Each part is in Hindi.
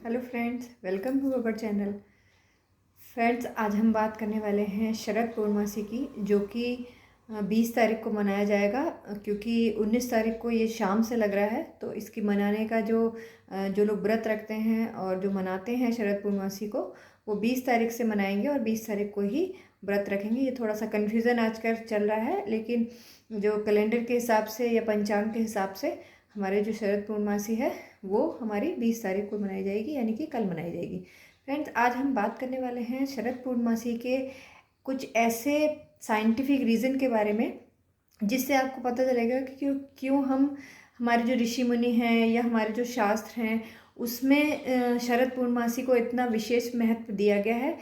Hello friends, welcome to our channel. Friends, आज हम बात करने वाले हैं शरद पूर्णमासी की, जो कि 20 तारीख को मनाया जाएगा। क्योंकि 19 तारीख को ये शाम से लग रहा है, तो इसकी मनाने का जो लोग व्रत रखते हैं और जो मनाते हैं शरद पूर्णमासी को, वो 20 तारीख से मनाएंगे और 20 तारीख को ही व्रत रखेंगे। ये थोड़ा सा कन्फ्यूज़न आजकल चल रहा है, लेकिन जो कैलेंडर के हिसाब से या पंचांग के हिसाब से हमारे जो शरद पूर्णमासी है वो हमारी 20 तारीख को मनाई जाएगी, यानी कि कल मनाई जाएगी। फ्रेंड्स, आज हम बात करने वाले हैं शरद पूर्णमासी के कुछ ऐसे साइंटिफिक रीज़न के बारे में, जिससे आपको पता चलेगा कि क्यों हम हमारे जो ऋषि मुनि हैं या हमारे जो शास्त्र हैं उसमें शरद पूर्णमासी को इतना विशेष महत्व दिया गया है।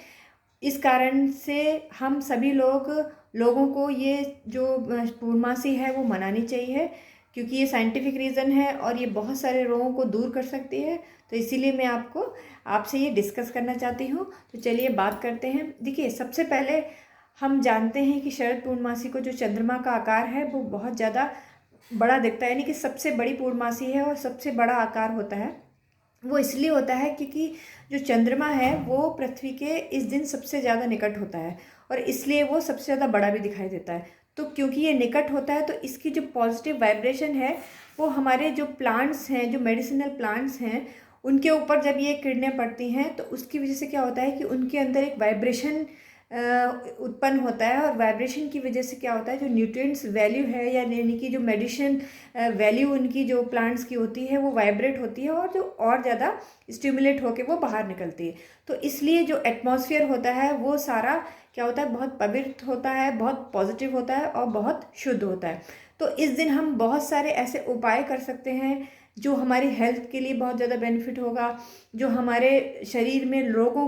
इस कारण से हम सभी लोगों को ये जो पूर्णमासी है वो मनानी चाहिए, क्योंकि ये साइंटिफिक रीज़न है और ये बहुत सारे रोगों को दूर कर सकती है। तो इसीलिए मैं आपसे ये डिस्कस करना चाहती हूँ। तो चलिए बात करते हैं। देखिए, सबसे पहले हम जानते हैं कि शरद पूर्णमासी को जो चंद्रमा का आकार है वो बहुत ज़्यादा बड़ा दिखता है, यानी कि सबसे बड़ी पूर्णमासी है और सबसे बड़ा आकार होता है। वो इसलिए होता है क्योंकि जो चंद्रमा है वो पृथ्वी के इस दिन सबसे ज़्यादा निकट होता है और इसलिए वो सबसे ज़्यादा बड़ा भी दिखाई देता है। तो क्योंकि ये निकट होता है तो इसकी जो पॉजिटिव वाइब्रेशन है वो हमारे जो प्लांट्स हैं, जो मेडिसिनल प्लांट्स हैं, उनके ऊपर जब ये किरणें पड़ती हैं तो उसकी वजह से क्या होता है कि उनके अंदर एक वाइब्रेशन उत्पन्न होता है। और वाइब्रेशन की वजह से क्या होता है, जो न्यूट्रिएंट्स वैल्यू है या यानी कि जो मेडिसिन वैल्यू उनकी जो प्लांट्स की होती है वो वाइब्रेट होती है और जो और ज़्यादा स्टिमुलेट होकर वो बाहर निकलती है। तो इसलिए जो एटमॉस्फेयर होता है वो सारा क्या होता है, बहुत पवित्र होता है, बहुत पॉजिटिव होता है और बहुत शुद्ध होता है। तो इस दिन हम बहुत सारे ऐसे उपाय कर सकते हैं जो हमारी हेल्थ के लिए बहुत ज़्यादा बेनिफिट होगा, जो हमारे शरीर में रोगों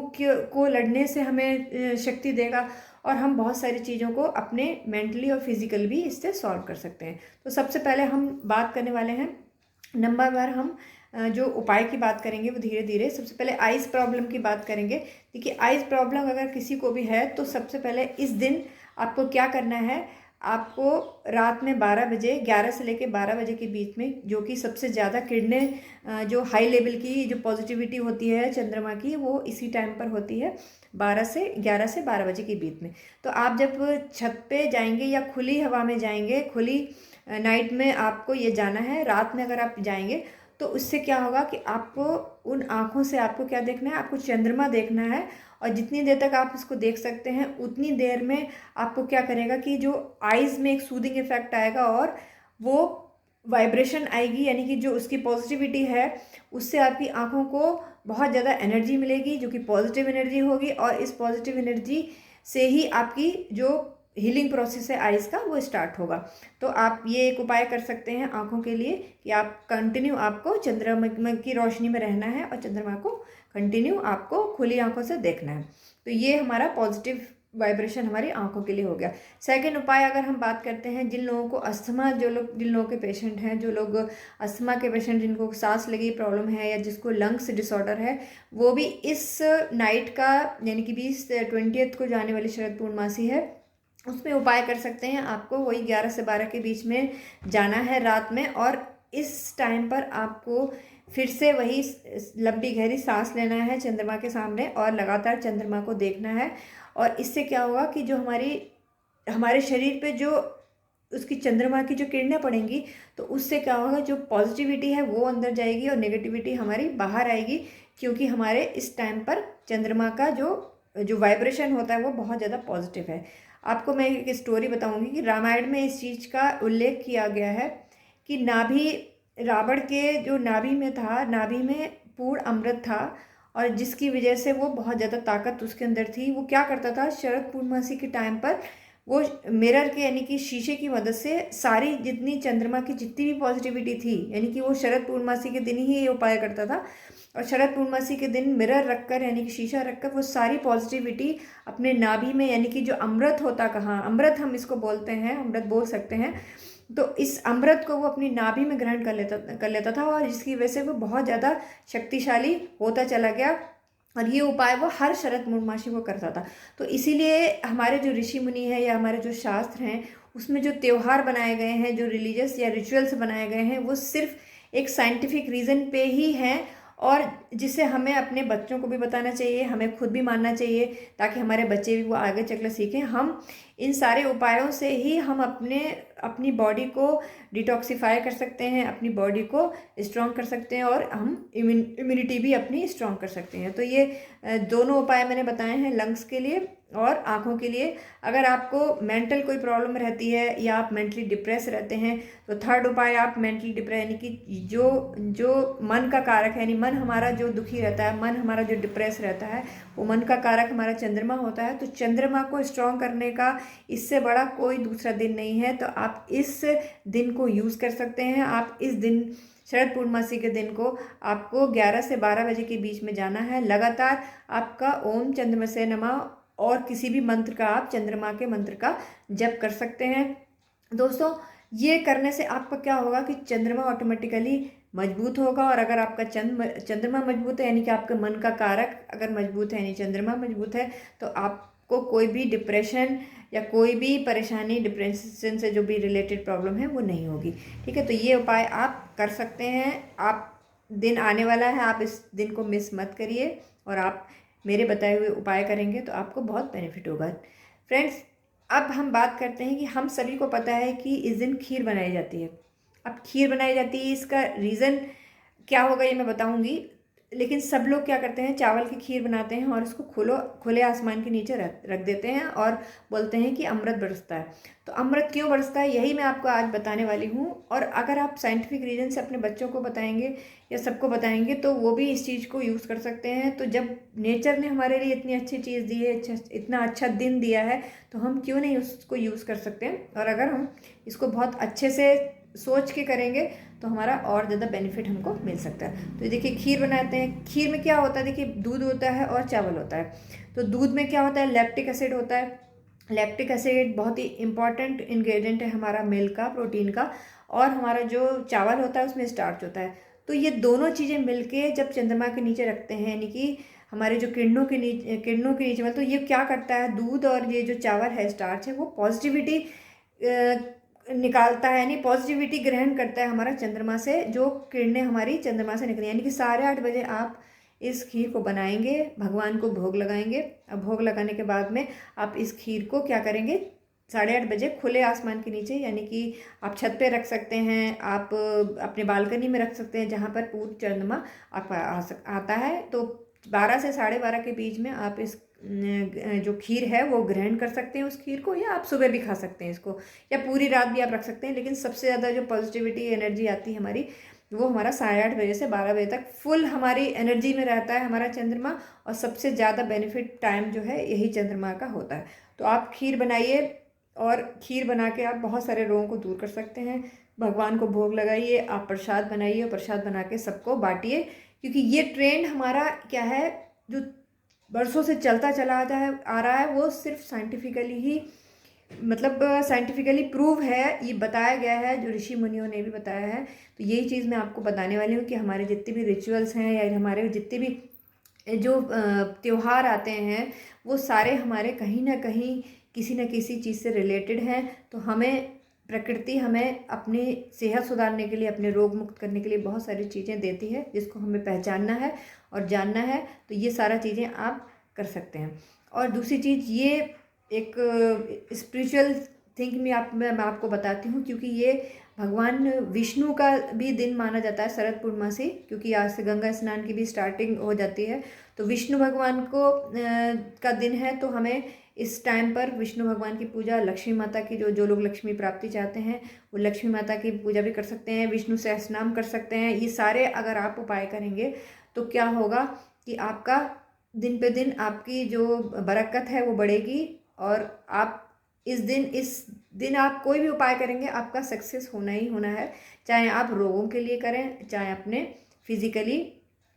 को लड़ने से हमें शक्ति देगा और हम बहुत सारी चीज़ों को अपने मेंटली और फिजिकल भी इससे सॉल्व कर सकते हैं। तो सबसे पहले हम बात करने वाले हैं, नंबर 1 हम जो उपाय की बात करेंगे वो धीरे धीरे। सबसे पहले आइज़ प्रॉब्लम की बात करेंगे। देखिए, आइज़ प्रॉब्लम अगर किसी को भी है तो सबसे पहले इस दिन आपको क्या करना है, आपको रात में 12 बजे, 11 से लेकर 12 बजे के बीच में, जो कि सबसे ज़्यादा किरणें जो हाई लेवल की जो पॉजिटिविटी होती है चंद्रमा की वो इसी टाइम पर होती है, 11 से 12 बजे के बीच में। तो आप जब छत पे जाएंगे या खुली हवा में जाएंगे, खुली नाइट में आपको ये जाना है, रात में अगर आप जाएंगे तो उससे क्या होगा कि आपको उन आँखों से आपको क्या देखना है, आपको चंद्रमा देखना है। और जितनी देर तक आप इसको देख सकते हैं उतनी देर में आपको क्या करेगा कि जो आइज़ में एक सूदिंग इफेक्ट आएगा और वो वाइब्रेशन आएगी, यानी कि जो उसकी पॉजिटिविटी है उससे आपकी आँखों को बहुत ज़्यादा एनर्जी मिलेगी, जो कि पॉजिटिव एनर्जी होगी। और इस पॉजिटिव एनर्जी से ही आपकी जो हीलिंग प्रोसेस है आइज़ का वो स्टार्ट होगा। तो आप ये एक उपाय कर सकते हैं आँखों के लिए कि आप कंटिन्यू आपको चंद्रमा की रोशनी में रहना है और चंद्रमा को कंटिन्यू आपको खुली आँखों से देखना है। तो ये हमारा पॉजिटिव वाइब्रेशन हमारी आँखों के लिए हो गया। सेकंड उपाय अगर हम बात करते हैं, जिन लोगों को अस्थमा, जिन लोगों के पेशेंट हैं, जो लोग अस्थमा के पेशेंट, जिनको सांस लगी प्रॉब्लम है या जिसको लंग्स डिसऑर्डर है, वो भी इस नाइट का यानी कि 20 को जाने वाली शरद पूर्णमासी है उसमें उपाय कर सकते हैं। आपको वही 11 से 12 के बीच में जाना है रात में, और इस टाइम पर आपको फिर से वही लंबी गहरी सांस लेना है चंद्रमा के सामने और लगातार चंद्रमा को देखना है। और इससे क्या होगा कि जो हमारे शरीर पे जो उसकी चंद्रमा की जो किरणें पड़ेंगी तो उससे क्या होगा, जो पॉजिटिविटी है वो अंदर जाएगी और नेगेटिविटी हमारी बाहर आएगी, क्योंकि हमारे इस टाइम पर चंद्रमा का जो वाइब्रेशन होता है वो बहुत ज़्यादा पॉजिटिव है। आपको मैं एक स्टोरी बताऊंगी कि रामायण में इस चीज़ का उल्लेख किया गया है कि रावण के जो नाभि में था, नाभि में पूर्ण अमृत था और जिसकी वजह से वो बहुत ज़्यादा ताकत उसके अंदर थी। वो क्या करता था, शरद पूर्णमासी के टाइम पर वो मिरर के यानी कि शीशे की मदद से सारी जितनी चंद्रमा की जितनी भी पॉजिटिविटी थी, यानी कि वो शरद पूर्णमासी के दिन ही ये उपाय करता था। और शरद पूर्णमासी के दिन मिरर रखकर यानी कि शीशा रखकर वो सारी पॉजिटिविटी अपने नाभि में, यानी कि जो अमृत होता, कहाँ अमृत हम इसको बोलते हैं, अमृत बोल सकते हैं, तो इस अमृत को वो अपनी नाभि में ग्रहण कर लेता था और जिसकी वजह से वो बहुत ज़्यादा शक्तिशाली होता चला गया। और ये उपाय वो हर शरद पूर्णमासी को करता था। तो इसीलिए हमारे जो ऋषि मुनि हैं या हमारे जो शास्त्र हैं उसमें जो त्यौहार बनाए गए हैं, जो रिलीजियस या रिचुअल्स बनाए गए हैं, वो सिर्फ एक साइंटिफिक रीज़न पे ही हैं और जिसे हमें अपने बच्चों को भी बताना चाहिए, हमें खुद भी मानना चाहिए, ताकि हमारे बच्चे भी वो आगे चलकर सीखें। हम इन सारे उपायों से ही हम अपनी बॉडी को डिटॉक्सिफाई कर सकते हैं, अपनी बॉडी को स्ट्रॉन्ग कर सकते हैं, और हम इम्यूनिटी भी अपनी स्ट्रॉन्ग कर सकते हैं। तो ये दोनों उपाय मैंने बताए हैं लंग्स के लिए और आँखों के लिए। अगर आपको मेंटल कोई प्रॉब्लम रहती है या आप मेंटली डिप्रेस रहते हैं, तो थर्ड उपाय आप मेंटली डिप्रेस यानी कि जो मन का कारक है, यानी मन हमारा जो दुखी रहता है, मन हमारा जो डिप्रेस रहता है, वो मन का कारक हमारा चंद्रमा होता है। तो चंद्रमा को स्ट्रॉन्ग करने का इससे बड़ा कोई दूसरा दिन नहीं है। तो आप इस दिन को यूज़ कर सकते हैं। आप इस दिन शरद पूर्णमासी के दिन को आपको 11 से 12 बजे के बीच में जाना है। लगातार आपका ओम चंद्रमसे नमः और किसी भी मंत्र का आप चंद्रमा के मंत्र का जप कर सकते हैं। दोस्तों, ये करने से आपका क्या होगा कि चंद्रमा ऑटोमेटिकली मजबूत होगा, और अगर आपका चंद्रमा मजबूत है यानी कि आपके मन का कारक अगर मजबूत है यानी चंद्रमा मजबूत है, तो आपको कोई भी डिप्रेशन या कोई भी परेशानी, डिप्रेशन से जो भी रिलेटेड प्रॉब्लम है वो नहीं होगी। ठीक है, तो ये उपाय आप कर सकते हैं। आप दिन आने वाला है, आप इस दिन को मिस मत करिए, और आप मेरे बताए हुए उपाय करेंगे तो आपको बहुत बेनिफिट होगा। फ्रेंड्स, अब हम बात करते हैं कि हम सभी को पता है कि इस दिन खीर बनाई जाती है। अब खीर बनाई जाती है, इसका रीज़न क्या होगा ये मैं बताऊंगी। लेकिन सब लोग क्या करते हैं, चावल की खीर बनाते हैं और इसको खुले आसमान के नीचे रख देते हैं और बोलते हैं कि अमृत बरसता है। तो अमृत क्यों बरसता है, यही मैं आपको आज बताने वाली हूँ। और अगर आप साइंटिफिक रीज़न से अपने बच्चों को बताएंगे या सबको बताएंगे तो वो भी इस चीज़ को यूज़ कर सकते हैं। तो जब नेचर ने हमारे लिए इतनी अच्छी चीज़ दी है, इतना अच्छा दिन दिया है, तो हम क्यों नहीं उसको यूज़ कर सकते हैं। और अगर हम इसको बहुत अच्छे से सोच के करेंगे तो हमारा और ज़्यादा बेनिफिट हमको मिल सकता है। तो देखिए, खीर बनाते हैं। खीर में क्या होता है, देखिए दूध होता है और चावल होता है। तो दूध में क्या होता है, लैक्टिक एसिड होता है। लैक्टिक एसिड बहुत ही इंपॉर्टेंट इंग्रेडिएंट है हमारा मिल्क का, प्रोटीन का। और हमारा जो चावल होता है उसमें स्टार्च होता है। तो ये दोनों चीज़ें मिलके जब चंद्रमा के नीचे रखते हैं, यानी कि हमारे जो किरणों के नीचे मतलब, तो ये क्या करता है, दूध और ये जो चावल है, स्टार्च है, वो पॉजिटिविटी निकालता है, यानी पॉजिटिविटी ग्रहण करता है हमारा चंद्रमा से। जो किरणें हमारी चंद्रमा से निकली, यानी कि 8:30 बजे आप इस खीर को बनाएंगे, भगवान को भोग लगाएंगे। अब भोग लगाने के बाद में आप इस खीर को क्या करेंगे, 8:30 बजे खुले आसमान के नीचे, यानी कि आप छत पे रख सकते हैं, आप अपने बालकनी में रख सकते हैं, जहाँ पर पूर्ण चंद्रमा आपका आता है। तो 12 से 12:30 के बीच में आप इस जो खीर है वो ग्रहण कर सकते हैं उस खीर को, या आप सुबह भी खा सकते हैं इसको, या पूरी रात भी आप रख सकते हैं। लेकिन सबसे ज़्यादा जो पॉजिटिविटी एनर्जी आती है हमारी, वो हमारा 8:30 बजे से 12 बजे तक फुल हमारी एनर्जी में रहता है हमारा चंद्रमा। और सबसे ज़्यादा बेनिफिट टाइम जो है यही चंद्रमा का होता है। तो आप खीर बनाइए, और खीर बना के आप बहुत सारे रोगों को दूर कर सकते हैं। भगवान को भोग लगाइए, आप प्रसाद बनाइए और प्रसाद बना के सबको बांटिए। क्योंकि ये ट्रेंड हमारा क्या है, जो बरसों से चलता चला आ रहा है, वो सिर्फ साइंटिफिकली ही, मतलब साइंटिफिकली प्रूव है, ये बताया गया है, जो ऋषि मुनियों ने भी बताया है। तो यही चीज़ मैं आपको बताने वाली हूँ कि हमारे जितने भी रिचुअल्स हैं या हमारे जितने भी जो त्यौहार आते हैं, वो सारे हमारे कहीं ना कहीं किसी न किसी चीज़ से रिलेटेड हैं। तो हमें प्रकृति हमें अपनी सेहत सुधारने के लिए, अपने रोग मुक्त करने के लिए बहुत सारी चीज़ें देती है, जिसको हमें पहचानना है और जानना है। तो ये सारा चीज़ें आप कर सकते हैं। और दूसरी चीज़, ये एक स्पिरिचुअल थिंग में मैं आपको बताती हूँ, क्योंकि ये भगवान विष्णु का भी दिन माना जाता है शरद पूर्णिमा से, क्योंकि आज से गंगा स्नान की भी स्टार्टिंग हो जाती है। तो विष्णु भगवान को का दिन है। तो हमें इस टाइम पर विष्णु भगवान की पूजा, लक्ष्मी माता की, जो लोग लक्ष्मी प्राप्ति चाहते हैं वो लक्ष्मी माता की पूजा भी कर सकते हैं, विष्णु सहस्रनाम कर सकते हैं। ये सारे अगर आप उपाय करेंगे तो क्या होगा कि आपका दिन पे दिन आपकी जो बरकत है वो बढ़ेगी। और आप इस दिन आप कोई भी उपाय करेंगे, आपका सक्सेस होना ही होना है। चाहे आप रोगों के लिए करें, चाहे अपने फिजिकली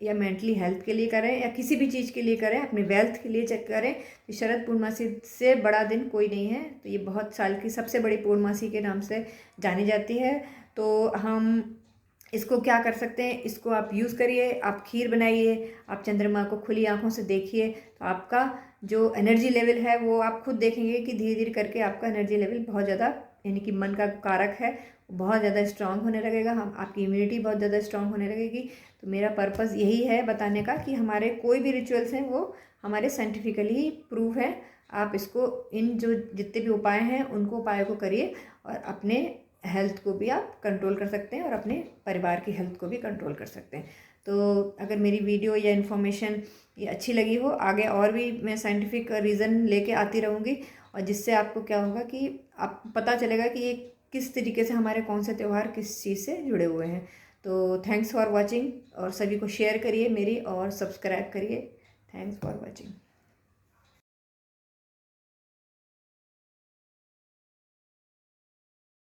या मेंटली हेल्थ के लिए करें, या किसी भी चीज़ के लिए करें, अपने वेल्थ के लिए चेक करें। तो शरद पूर्णमासी से बड़ा दिन कोई नहीं है। तो ये बहुत साल की सबसे बड़ी पूर्णमासी के नाम से जानी जाती है। तो हम इसको क्या कर सकते हैं, इसको आप यूज़ करिए, आप खीर बनाइए, आप चंद्रमा को खुली आंखों से देखिए। तो आपका जो एनर्जी लेवल है वो आप खुद देखेंगे कि धीरे धीरे करके आपका एनर्जी लेवल बहुत ज़्यादा यानी कि मन का कारक है बहुत ज़्यादा स्ट्रांग होने लगेगा, हम आपकी इम्यूनिटी बहुत ज़्यादा स्ट्रांग होने लगेगी। तो मेरा पर्पज़ यही है बताने का कि हमारे कोई भी रिचुअल्स हैं वो हमारे साइंटिफिकली प्रूव है। आप इसको इन जो जितने भी उपाय हैं उनको उपायों को करिए और अपने हेल्थ को भी आप कंट्रोल कर सकते हैं और अपने परिवार की हेल्थ को भी कंट्रोल कर सकते हैं। तो अगर मेरी वीडियो या इन्फॉर्मेशन ये अच्छी लगी हो, आगे और भी मैं साइंटिफिक रीज़न लेके आती रहूँगी और जिससे आपको क्या होगा कि आप पता चलेगा कि ये किस तरीके से हमारे कौन से त्यौहार किस चीज़ से जुड़े हुए हैं। तो थैंक्स फॉर वॉचिंग और सभी को शेयर करिए मेरी और सब्सक्राइब करिए। Thanks for watching.